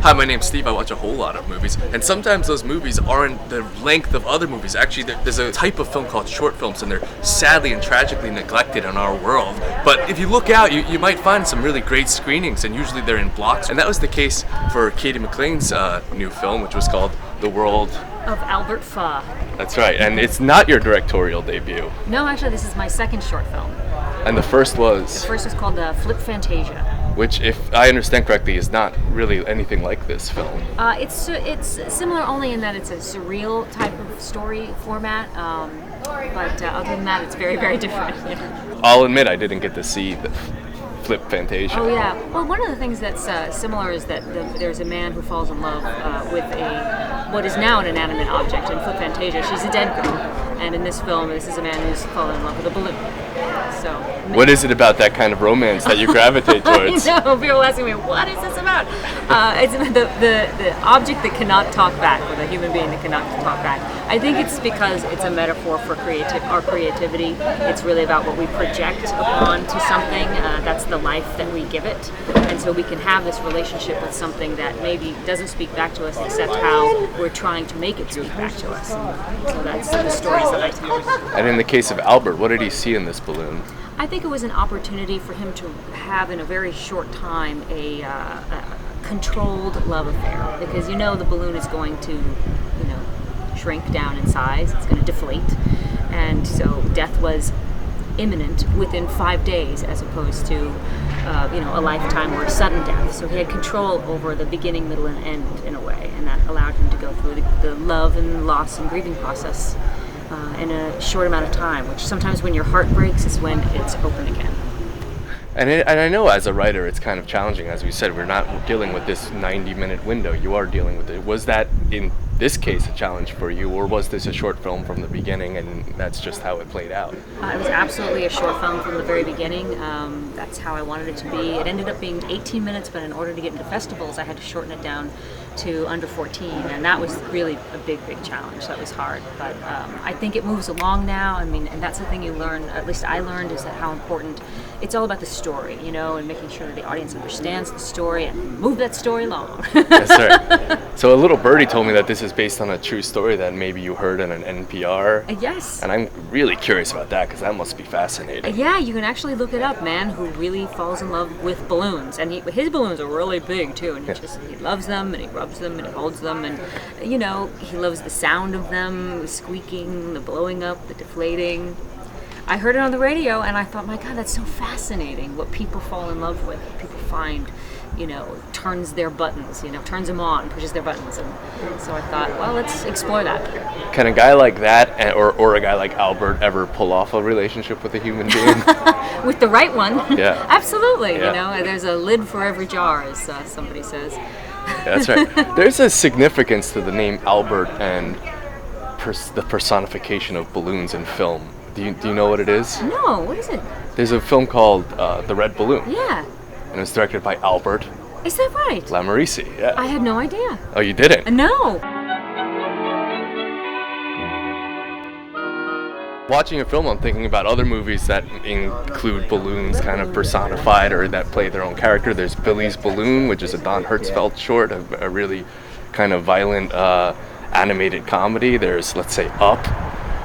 Hi, my name's Steve. I watch a whole lot of movies, and sometimes those movies aren't the length of other movies. Actually, there's a type of film called short films, and they're sadly and tragically neglected in our world. But if you look out, you might find some really great screenings, and usually they're in blocks. And that was the case for Cady McClain's new film, which was called The World of Albert Fuh. That's right, and it's not your directorial debut. No, actually, this is my second short film. And the first was? The first was called Flip Fantasia. Which, if I understand correctly, is not really anything like this film. It's similar only in that it's a surreal type of story format, but other than that, it's very, very different. Yeah. I'll admit I didn't get to see the Flip Fantasia. Oh yeah. Well, one of the things that's similar is that there's a man who falls in love with what is now an inanimate object. In Flip Fantasia, she's a dead girl, and in this film, this is a man who's fallen in love with a balloon. So. What is it about that kind of romance that you gravitate towards? I know, people asking me, what is this about? It's the object that cannot talk back, or the human being that cannot talk back. I think it's because it's a metaphor for our creativity. It's really about what we project upon to something. That's the life that we give it. And so we can have this relationship with something that maybe doesn't speak back to us, except how we're trying to make it speak back to us. So that's the stories that I tell. And in the case of Albert, what did he see in this balloon? I think it was an opportunity for him to have, in a very short time, a controlled love affair. Because the balloon is going to, shrink down in size. It's going to deflate, and so death was imminent within 5 days, as opposed to, a lifetime or a sudden death. So he had control over the beginning, middle, and end in a way, and that allowed him to go through the love and loss and grieving process in a short amount of time, which sometimes when your heart breaks is when it's open again. And I know as a writer it's kind of challenging. As we said, we're not dealing with this 90-minute window. You are dealing with it. Was that, in this case, a challenge for you, or was this a short film from the beginning and that's just how it played out? It was absolutely a short film from the very beginning. That's how I wanted it to be. It ended up being 18 minutes, but in order to get into festivals, I had to shorten it down to under 14, and that was really a big challenge. That was hard, but I think it moves along now. And that's the thing you learn, at least I learned, is that how important it's all about the story, and making sure that the audience understands the story and move that story along. Yes, sir. So a little birdie told me that this is based on a true story that maybe you heard on an NPR. Yes. And I'm really curious about that, because that must be fascinating. Yeah, you can actually look it up. Man who really falls in love with balloons, and his balloons are really big too, and he loves them, and he rubs them, and he holds them, and he loves the sound of them, the squeaking, the blowing up, the deflating. I heard it on the radio, and I thought, my God, that's so fascinating. What people fall in love with, what people find, turns their buttons, turns them on, pushes their buttons, and so I thought, well, let's explore that. Can a guy like that, or a guy like Albert, ever pull off a relationship with a human being? With the right one? Yeah. Absolutely. Yeah. There's a lid for every jar, as somebody says. That's right. There's a significance to the name Albert and the personification of balloons in film. Do you know what it is? No, what is it? There's a film called The Red Balloon. Yeah. And it was directed by Albert. Is that right? Lamorisi, yeah. I had no idea. Oh, you didn't? No. Watching a film, I'm thinking about other movies that include balloons kind of personified or that play their own character. There's Billy's Balloon, which is a Don Hertzfeldt short, a really kind of violent animated comedy. There's, let's say, Up.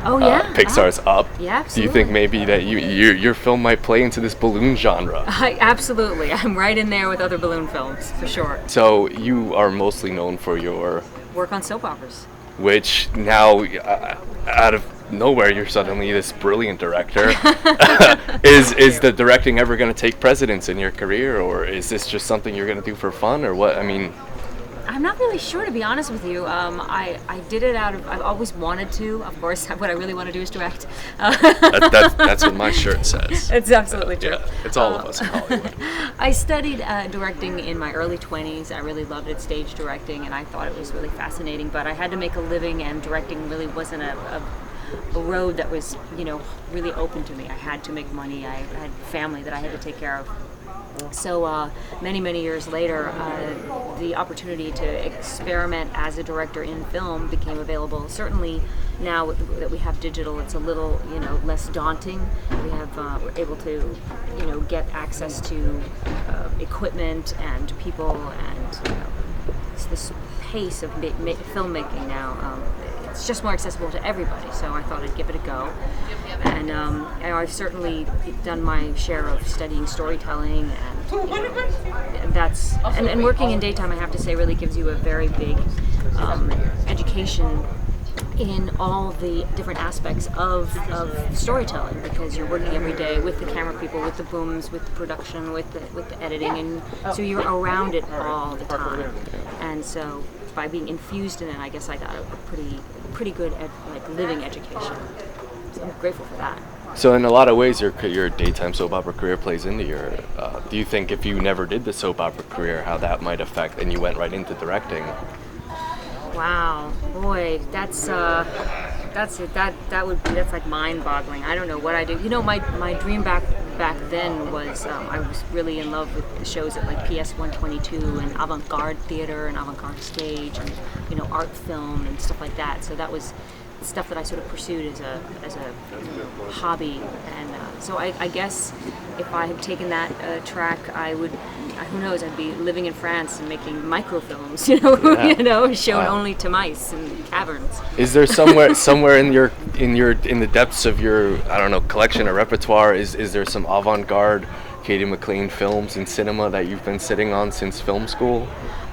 Oh, yeah? Pixar's Up. Yeah, absolutely. Do you think maybe that your film might play into this balloon genre? Absolutely. I'm right in there with other balloon films, for sure. So you are mostly known for your work on soap operas. Which now, out of nowhere, you're suddenly this brilliant director. Is the directing ever going to take precedence in your career, or is this just something you're going to do for fun, or what? I'm not really sure, to be honest with you. I did it I've always wanted to. Of course, what I really want to do is direct. That's what my shirt says. It's absolutely true. Yeah, it's all of us in Hollywood. I studied directing in my early 20s. I really loved it, stage directing, and I thought it was really fascinating. But I had to make a living, and directing really wasn't a road that was, really open to me. I had to make money. I had family that I had to take care of. So many years later, the opportunity to experiment as a director in film became available. Certainly now that we have digital, it's a little less daunting. We're able to get access to equipment and people and this pace of filmmaking now, it's just more accessible to everybody. So I thought I'd give it a go. And I've certainly done my share of studying storytelling, and that's and working in daytime, I have to say, really gives you a very big education in all the different aspects of storytelling, because you're working every day with the camera people, with the booms, with the production, with the editing, and so you're around it all the time. And so by being infused in it, I guess I got a pretty good living education. So I'm grateful for that. So in a lot of ways, your daytime soap opera career plays into your. Do you think if you never did the soap opera career, how that might affect, and you went right into directing? Wow, boy, that's like mind-boggling. I don't know what I do. You know, my dream back then was I was really in love with the shows at like PS 122 and Avantgarde Theater and Avantgarde Stage and, you know, art film and stuff like that. So that was stuff that I sort of pursued as a hobby, and so I guess if I had taken that track, I would, who knows, I'd be living in France and making microfilms, shown only to mice in caverns. Is there somewhere in the depths of your, I don't know, collection or repertoire, is there some avant-garde Cady McClain films in cinema that you've been sitting on since film school?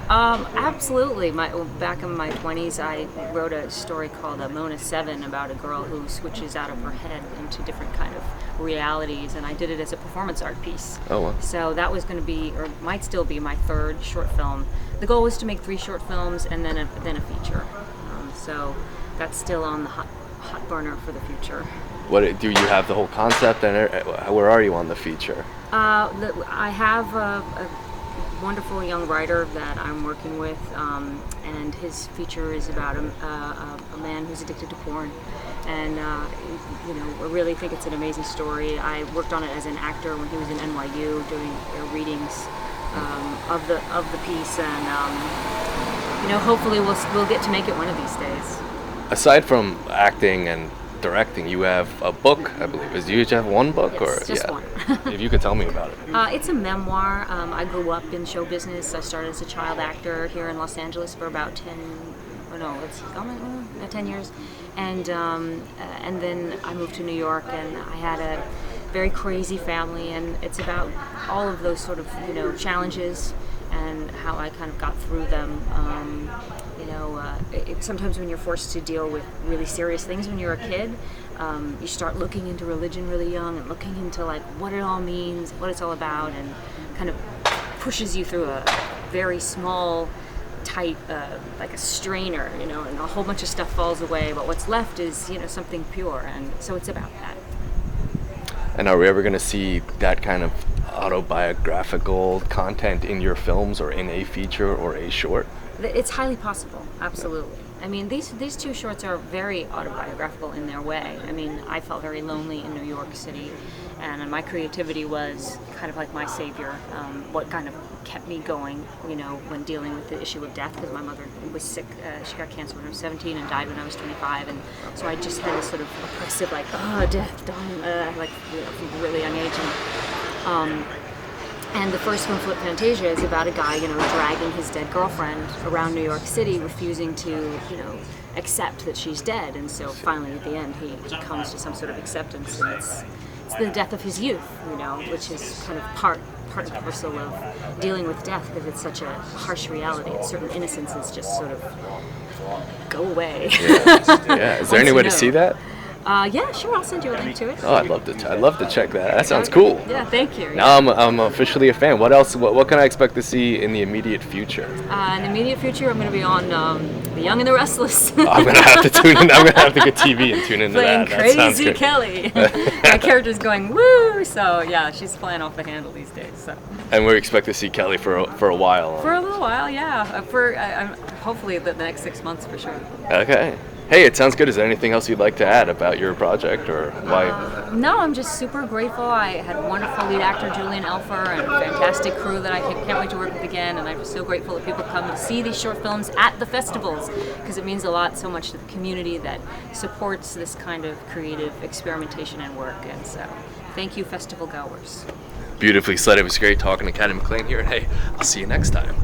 Absolutely. Back in my 20s, I wrote a story called Mona 7 about a girl who switches out of her head into different kind of realities, and I did it as a performance art piece. Oh, wow. So that was going to be, or might still be, my third short film. The goal was to make 3 short films and then a feature. So that's still on the hot burner for the future. What do you have the whole concept, and where are you on the feature? I have a wonderful young writer that I'm working with, and his feature is about a man who's addicted to porn, and I really think it's an amazing story. I worked on it as an actor when he was in NYU doing readings of the piece, and hopefully we'll get to make it one of these days. Aside from acting and directing, you have a book, I believe. Do you have one book? It's just one. If you could tell me about it. It's a memoir. I grew up in show business. I started as a child actor here in Los Angeles for about 10 years, and then I moved to New York, and I had a very crazy family, and it's about all of those sort of challenges and how I kind of got through them. Sometimes when you're forced to deal with really serious things when you're a kid, you start looking into religion really young and looking into like what it all means, what it's all about, and kind of pushes you through a very small, tight, like a strainer, and a whole bunch of stuff falls away, but what's left is, something pure, and so it's about that. And are we ever going to see that kind of autobiographical content in your films or in a feature or a short? It's highly possible, absolutely. I mean, these 2 shorts are very autobiographical in their way. I mean, I felt very lonely in New York City, and my creativity was kind of like my savior, what kind of kept me going, when dealing with the issue of death, because my mother was sick. She got cancer when I was 17 and died when I was 25, and so I just had this sort of oppressive, like, death, dying, from a really young age. And the first film, Flip Fantasia, is about a guy, dragging his dead girlfriend around New York City, refusing to, accept that she's dead. And so finally, at the end, he comes to some sort of acceptance, and it's the death of his youth, which is kind of part and parcel of dealing with death, because it's such a harsh reality. And certain innocences just sort of go away. Yeah. Is there any way to see that? Yeah, sure. I'll send you a link to it. Oh, I'd love to check that. That sounds cool. Yeah, thank you. Now I'm officially a fan. What else? What can I expect to see in the immediate future? In the immediate future, I'm going to be on The Young and the Restless. I'm going to have to tune in. I'm going to have to get TV and tune into playing that. Crazy Kelly. My character's going woo. So yeah, she's flying off the handle these days. So. And we expect to see Kelly for a while. For a little while, yeah. Hopefully the next 6 months for sure. Okay. Hey, it sounds good. Is there anything else you'd like to add about your project, or why? No, I'm just super grateful. I had wonderful lead actor Julien Elfer and a fantastic crew that I can't wait to work with again. And I'm just so grateful that people come to see these short films at the festivals, because it means a lot so much to the community that supports this kind of creative experimentation and work. And so, thank you, festival goers. Beautifully said. It was great talking to Cady McClain here, and hey, I'll see you next time.